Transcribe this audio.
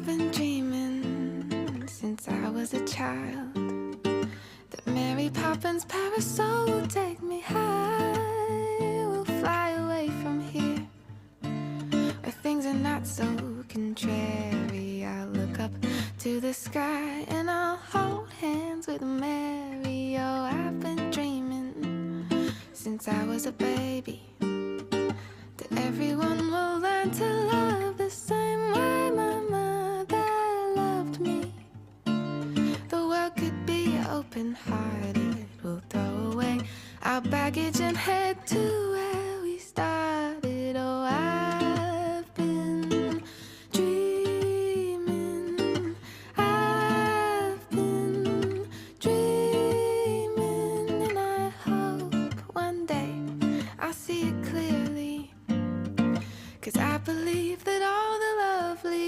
I've been dreaming since I was a child that Mary Poppins' parasol will take me high. We'll fly away from here where things are not so contrary. I'll look up to the sky and I'll hold hands with Mary. Oh, I've been dreaming since I was a baby that everyone will learn to love the same way my mother loved me. The world could be open-hearted. We'll throw away our baggage and head to